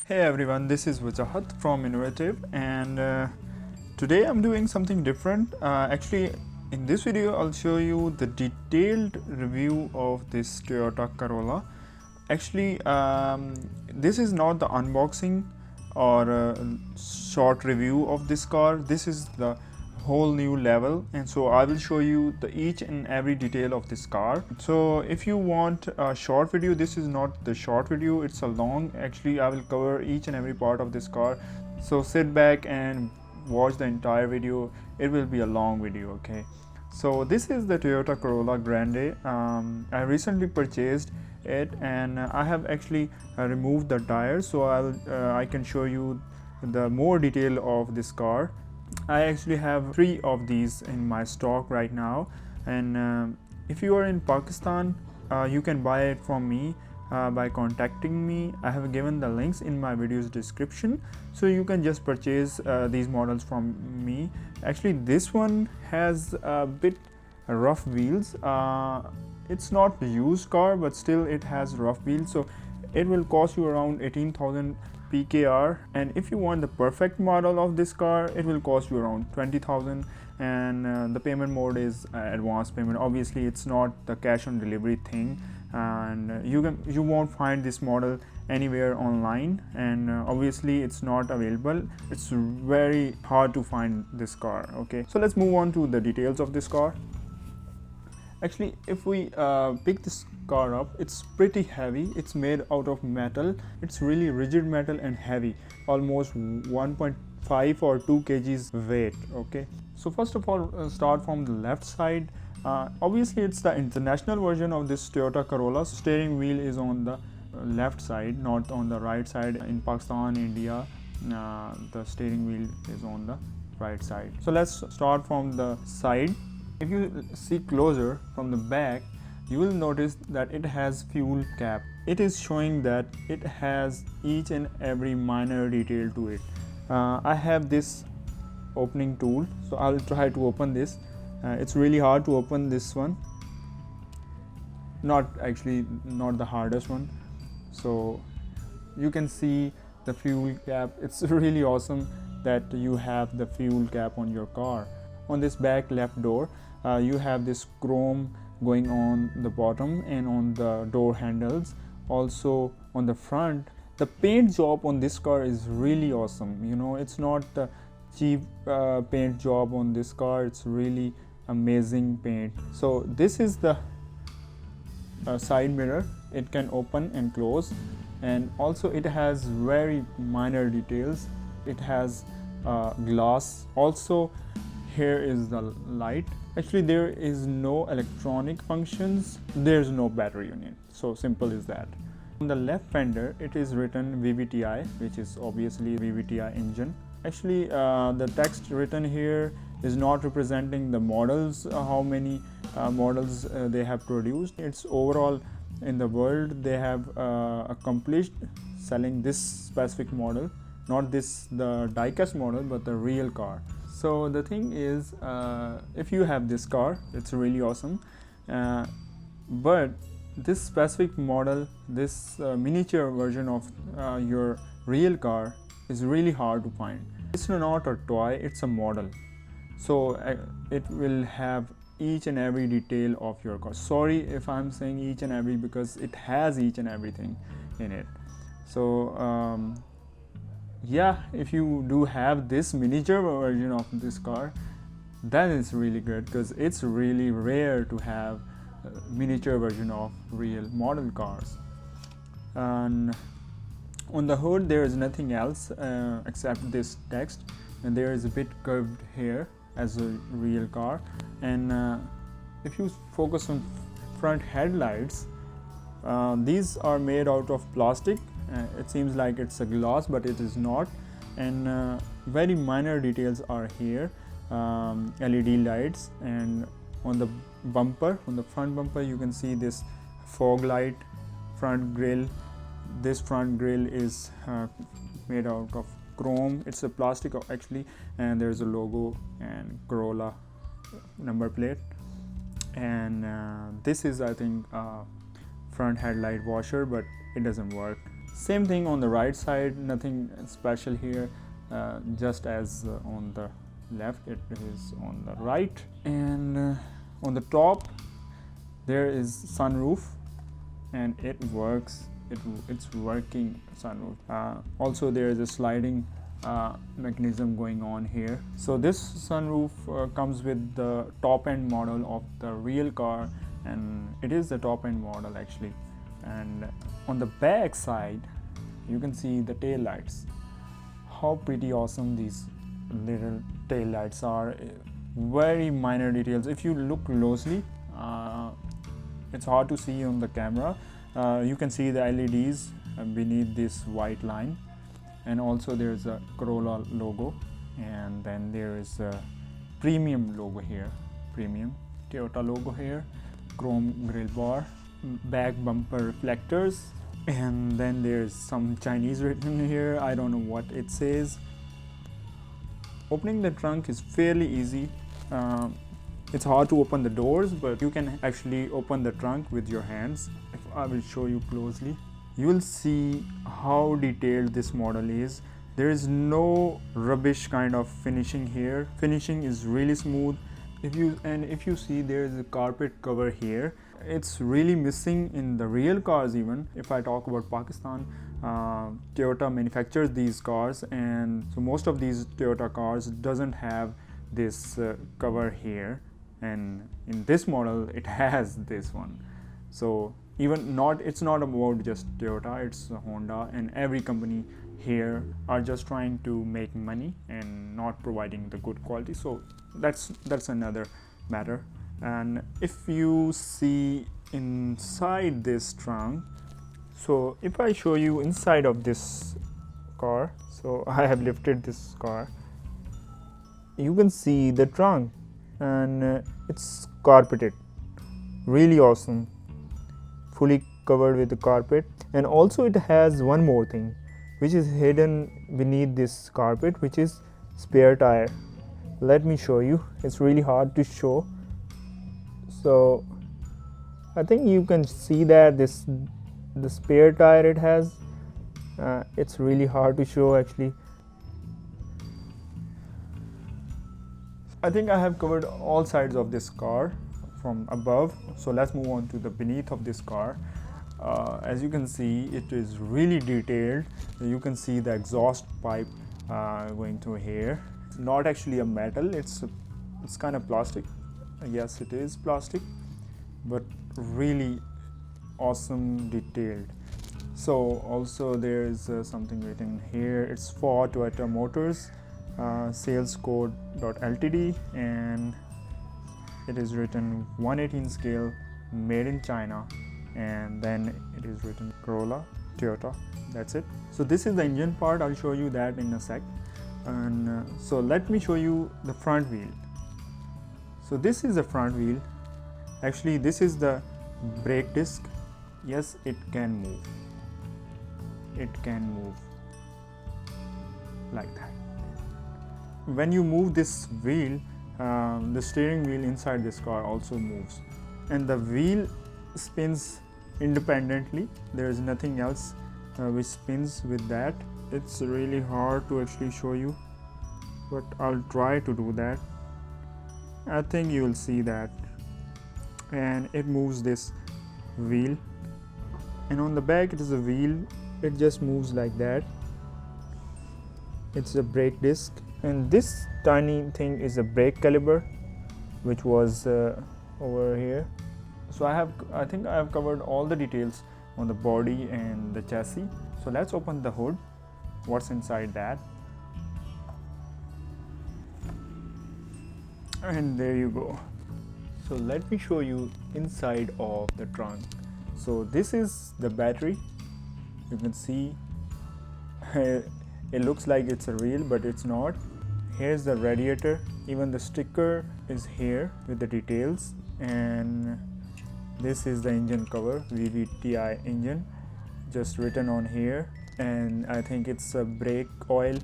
Hey everyone, this is Wajahat from InnoRative, and today I'm doing something different. Actually, in this video I'll show you the detailed review of this Toyota Corolla. Actually, this is not the unboxing or short review of this car. This is the whole new level, and so I will show you the each and every detail of this car. So if you want a short video, this is not the short video, it's a long. Actually, I will cover each and every part of this car, so sit back and watch the entire video. It will be a long video. Okay, so this is the Toyota Corolla Grande. I recently purchased it, and I have actually removed the tires, so I can show you the more detail of this car. I actually have 3 of these in my stock right now, and if you are in Pakistan, you can buy it from me by contacting me. I have given the links in my video's description, so you can just purchase these models from me. Actually, this one has a bit rough wheels. It's not a used car, but still it has rough wheels, so it will cost you around 18,000 PKR, and if you want the perfect model of this car, it will cost you around 20,000, and the payment mode is advance payment. Obviously, it's not the cash on delivery thing, and you won't find this model anywhere online, and obviously it's not available. It's very hard to find this car. Okay, so let's move on to the details of this car. Actually, if we pick this car up, it's pretty heavy. It's made out of metal. It's really rigid metal and heavy, almost 1.5 or 2 kgs weight. Okay, so first of all, start from the left side. Obviously, it's the international version of this Toyota Corolla. Steering wheel is on the left side, not on the right side. In Pakistan, India, the steering wheel is on the right side. So let's start from the side. If you see closer from the back, you will notice that it has fuel cap. It is showing that it has each and every minor detail to it. I have this opening tool, so I'll try to open this. It's really hard to open this one. Not the hardest one. So you can see the fuel cap. It's really awesome that you have the fuel cap on your car. On this back left door, you have this chrome going on the bottom and on the door handles. Also on the front, the paint job on this car is really awesome. You know, it's not a cheap paint job on this car. It's really amazing paint. So this is the side mirror. It can open and close, and also it has very minor details. It has glass. Also, here is the light. Actually, there is no electronic functions. There's no battery unit. So simple is that. On the left fender, it is written VVTi, which is obviously VVTi engine. Actually, the text written here is not representing the models, how many models they have produced. It's overall in the world they have accomplished selling this specific model, not the diecast model, but the real car. So the thing is, if you have this car, it's really awesome, but this specific model, this miniature version of your real car is really hard to find. It's not a toy, it's a model. So it will have each and every detail of your car. Sorry if I'm saying each and every, because it has each and everything in it. So yeah, if you do have this miniature version of this car, that is really good, because it's really rare to have a miniature version of real model cars. And on the hood there is nothing else except this text, and there is a bit curved here as a real car. And if you focus on front headlights, these are made out of plastic. It seems like it's a glass, but it is not, and very minor details are here. LED lights, and on the bumper, on the front bumper, you can see this fog light. Front grille, this front grille is made out of chrome. It's a plastic actually, and there's a logo and Corolla number plate. And this is, I think, front headlight washer, but it doesn't work. Same thing on the right side, nothing special here, just as on the left it is on the right. And on the top there is sunroof, and it works, it's working sunroof. Also there is a sliding mechanism going on here. So this sunroof comes with the top end model of the real car, and it is the top end model actually. And on the back side you can see the tail lights. How pretty awesome these little tail lights are. Very minor details. If you look closely, it's hard to see on the camera. You can see the LEDs beneath this white line, and also there's a Corolla logo, and then there is a premium logo here, premium Toyota logo here, chrome grille bar, back bumper reflectors, and then there's some Chinese written here. I don't know what it says. Opening the trunk is fairly easy. It's hard to open the doors, but you can actually open the trunk with your hands. If I will show you closely, you will see how detailed this model is. There is no rubbish kind of finishing here. Finishing is really smooth. If you see, there is a carpet cover here. It's really missing in the real cars even. If I talk about Pakistan, Toyota manufactures these cars, and so most of these Toyota cars doesn't have this cover here, and in this model it has this one. So it's not about just Toyota, it's Honda, and every company here are just trying to make money and not providing the good quality. So that's another matter. And if you see inside this trunk, so if I show you inside of this car, so I have lifted this car, you can see the trunk, and it's carpeted, really awesome, fully covered with the carpet. And also it has one more thing which is hidden beneath this carpet, which is spare tire. Let me show you. It's really hard to show. So I think you can see that the spare tire it has. It's really hard to show actually. I think I have covered all sides of this car from above. So let's move on to the beneath of this car. As you can see, it is really detailed. You can see the exhaust pipe going through here. It's not actually a metal, it's kind of plastic. Yes, it is plastic, but really awesome detailed. So also there is something written here. It's for Toyota Motors, sales code .ltd, and it is written 118 scale, made in China, and then it is written Corolla Toyota. That's it. So this is the engine part. I'll show you that in a sec. And so let me show you the front wheel. So this is the front wheel. Actually, this is the brake disc. Yes, it can move. It can move like that. When you move this wheel, the steering wheel inside this car also moves, and the wheel spins independently. There is nothing else which spins with that. It's really hard to actually show you, but I'll try to do that. I think you will see that. And it moves this wheel, and on the back it is a wheel. It just moves like that. It's a brake disc, and this tiny thing is a brake caliper, which was over here. So I think I have covered all the details on the body and the chassis. So let's open the hood. What's inside that? And there you go. So let me show you inside of the trunk. So this is the battery. You can see it looks like it's a real, but it's not. Here's the radiator. Even the sticker is here with the details. And this is the engine cover, VVTi engine, just written on here. And I think it's a brake oil,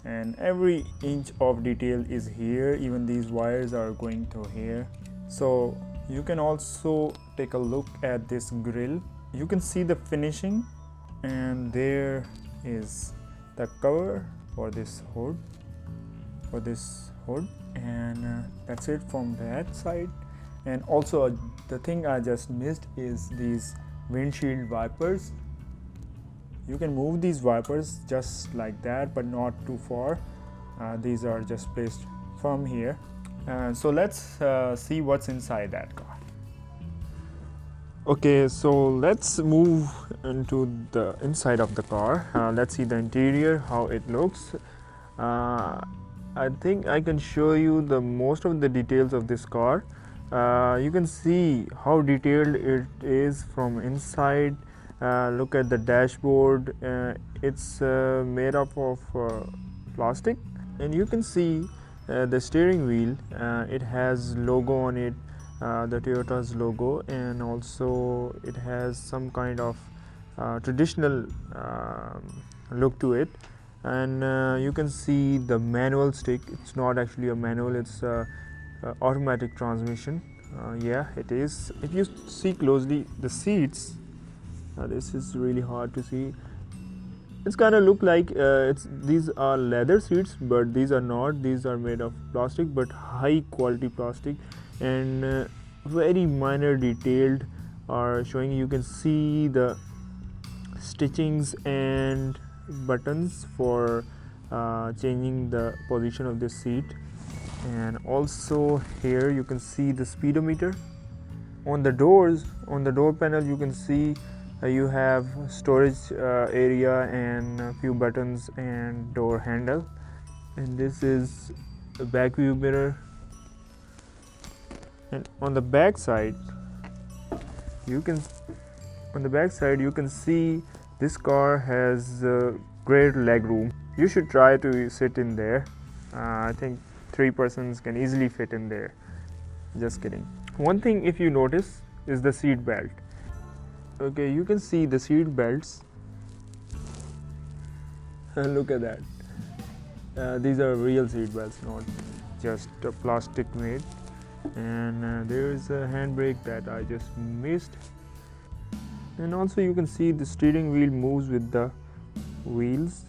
and every inch of detail is here. Even these wires are going through here. So you can also take a look at this grille. You can see the finishing and there is the cover for this hood, and that's it from that side. And also the thing I just missed is these windshield wipers. You can move these wipers just like that, but not too far. These are just placed firm here. So let's see what's inside that car. Okay, so let's move into the inside of the car. Let's see the interior, how it looks. I think I can show you the most of the details of this car. You can see how detailed it is from inside. Look at the dashboard. It's made up of plastic, and you can see the steering wheel. It has logo on it, the Toyota's logo, and also it has some kind of traditional look to it. And you can see the manual stick. It's not actually a manual, it's a automatic transmission. Yeah, it is. If you see closely the seats, this is really hard to see. It's kind of look like these are leather seats, but these are not. These are made of plastic, but high quality plastic, and very minor detailed are showing. You can see the stitchings and buttons for changing the position of this seat. And also here you can see the speedometer. On the doors, on the door panel, you can see you have storage area and a few buttons and door handle. And this is the back view mirror. And on the back side you can see this car has great leg room. You should try to sit in there. I think 3 persons can easily fit in there. Just kidding. One thing, if you notice, is the seat belt. Okay, you can see the seat belts. Look at that. These are real seat belts, not just a plastic made. And there is a handbrake that I just missed. And also you can see the steering wheel moves with the wheels.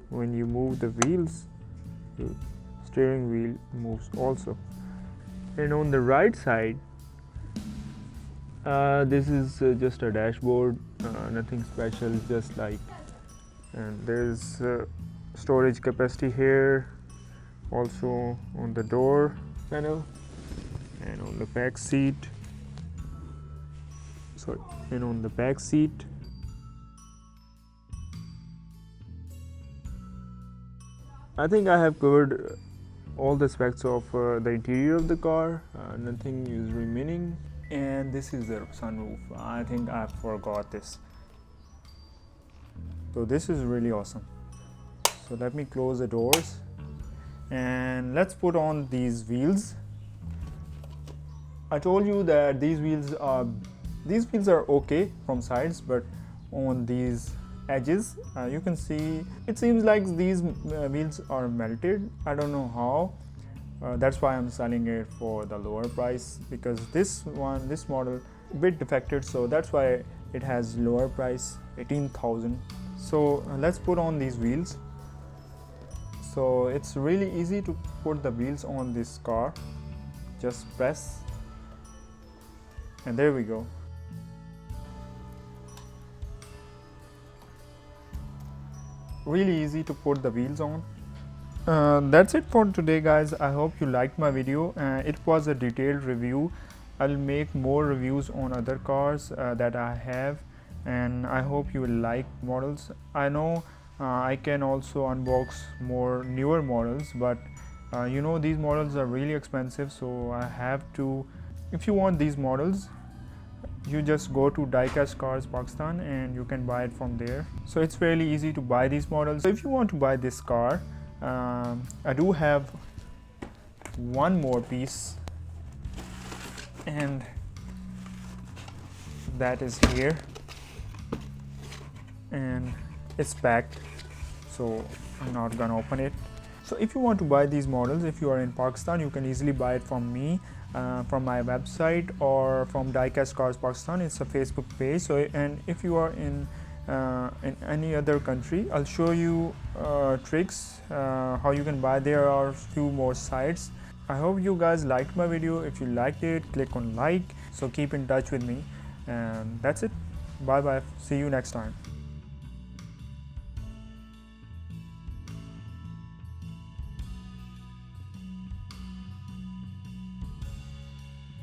When you move the wheels, the steering wheel moves also. And on the right side, this is just a dashboard, nothing special, just like, and there's storage capacity here, also on the door panel and on the back seat. And on the back seat. I think I have covered all the aspects of the interior of the car. Nothing is remaining. And this is the sunroof. I think I forgot this. So this is really awesome. So let me close the doors and let's put on these wheels. I told you that these wheels are okay from sides, but on these edges you can see it seems like these wheels are melted. I don't know how. That's why I'm selling it for the lower price, because this model a bit defected, so that's why it has lower price, 18,000. So let's put on these wheels. So it's really easy to put the wheels on this car. Just press and there we go. Really easy to put the wheels on. That's it for today, guys. I hope you liked my video. It was a detailed review. I'll make more reviews on other cars that I have, and I hope you will like models. I know I can also unbox more newer models, but you know, these models are really expensive, so I have to. If you want these models, you just go to Diecast Cars Pakistan and you can buy it from there. So it's fairly easy to buy these models. So if you want to buy this car, I do have one more piece, and that is here, and it's packed, so I'm not gonna open it. So if you want to buy these models, if you are in Pakistan, you can easily buy it from me. from my website or from Diecast Cars Pakistan. It's a Facebook page. So, and if you are in any other country, I'll show you tricks how you can buy. There are few more sites. I hope you guys liked my video. If you liked it, click on like. So keep in touch with me, and that's it. Bye bye. See you next time.